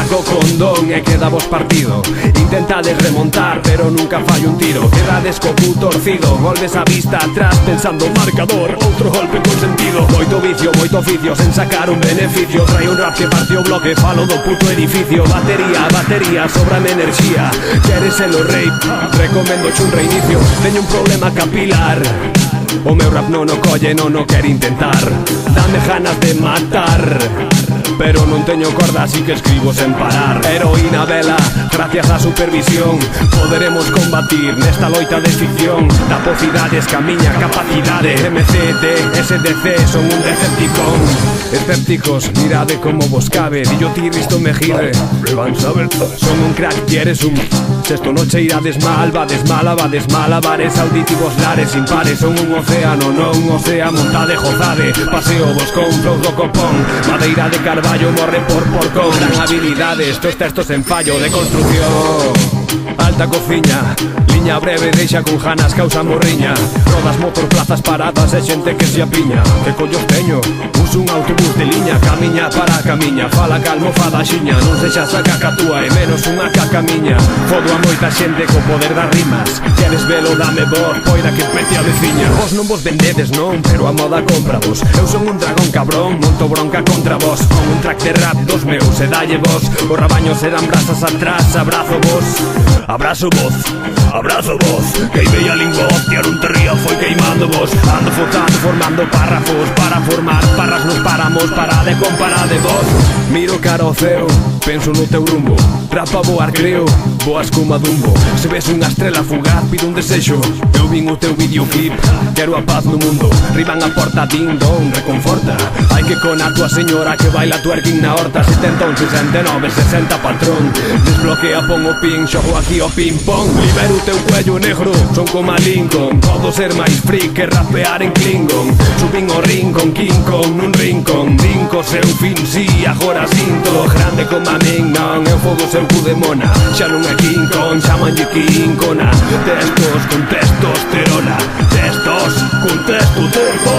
co condón e quedavos partido. Intentades remontar pero nunca fallo un tiro. Quedades co cu torcido, volves a vista atrás pensando marcador, outro golpe con sentido. Moito vicio, moito oficio, sen sacar un beneficio. Trae un rap que partió bloque, falo do puto edificio. Batería, batería, sobrame enerxía. Queres ser o rei? Recomendo un reinicio. Teño un problema capilar, o meu rap non o colle, non o quer intentar. Dame ganas de matar, pero non teño corda, así que escribo sen parar. Heroína vela, gracias á supervisión poderemos combatir nesta loita de ficción. Da pocidades ca miña capacidade. MCD, SDC, son un decepticón. Escépticos, mirade como vos cabe. Dillo ti, Risto Mejide, van saber. Son un crack, quieres un... Sexto noche irades mal, vades mal, abades malabares, auditivos lares impares. Son un océano, non un océano, montade, gozade. Paseo vos con flow do copón, madeira de carballo, morre por porcón. Dan habilidades, estos textos en fallo de construcción. Alta cociña, liña breve, deixa con janas, causa morriña. Rodas, motor, plazas paradas e xente que se apiña. Que collos teño? Uso un autobús de liña, camiña para a camiña. Fala calmo, fada xiña, non sexas a caca túa e menos unha caca miña. Fodo a moita xente co poder das rimas. Queres velo, dame voz, poida que pete a veciña. Vos non vos vendedes, non, pero a moda compra vos. Eu son un dragón cabrón, monto bronca contra vos. Con un track de rap dos meus e dalle vos. Os rabaños serán brasas atrás, abrazo vos. Abrazo voz, abrazo voz. Queimei a lingua, hostia, non te rías, foi queimando vos. Ando fotando, formando párrafos para formar parras, nos paramos para de comparar de vos. Miro cara ao ceo, penso no teu rumbo. Rapa voar, creo, boas como a Dumbo. Se ves unha estrela fugaz, pido un desexo. Eu vin o teu videoclip, quero a paz no mundo. Riban a porta, ding dong, reconforta. Hai que con a tua señora que baila twerking na horta. 71, 69, 60 patrón. Desbloquea, pon o pin, xogo aquí o ping pong. Libero o teu cuello negro, son como a Lincoln. Podo ser máis free que rapear en Klingon. Subín o ring con King Kong nun rincón. Dinco seu fin, si, agora sinto. Grande como a min, non, eu fogo seu cu de mona. Xa non é King Kong, chamanlle King Kona. Testos con testosterona, testos con testo, tempo.